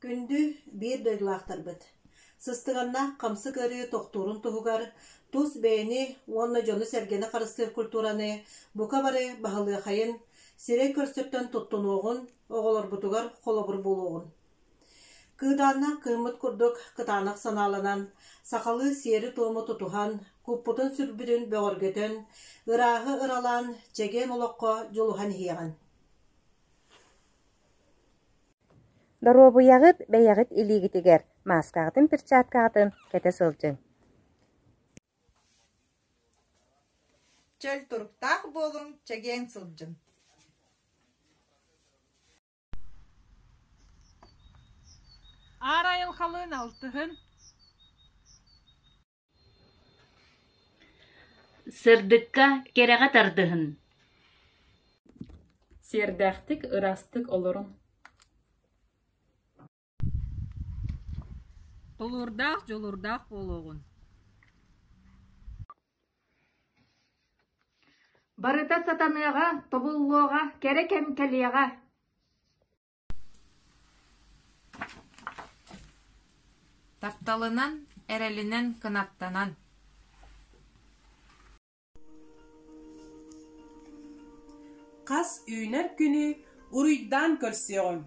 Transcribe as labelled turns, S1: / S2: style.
S1: Күндү bir дыйлақтарбыт. Сыстығанна қамсы көрі тоқтурун туғығар, тус бәйіні онна жоны сәргені қарыстыр культураны, бұқа бары бағылы қайын, сирей көрсөттен тұттын оғын, оғылар бұтығар қолабыр болуғын. Кыданна кымыт күрдік кытанақ саналынан, сақалы сері туымы тұтуған, күппутын сүрбүдін бөғіргетен, ырағы ыралан, чеген олыққа жолуған хияған.
S2: Доробуягыт бәягыт илигитигер, маскағытын перчаткағытын кәте сылжың.
S3: Чөл турктақ болың чеген сылжың.
S4: Арайыл қалын алтығын.
S5: Сырдыкка кереға тардығын.
S6: Сердәқтік ырастық олырын.
S4: Толурдақ жолурдақ болуғын.
S5: Барыта сатаныға, тобуллуға, керекем кәлияға.
S7: Тапталынан, әрәлінен кынаттанан.
S8: Қас үйнер күні ұруйдан көрсеғын.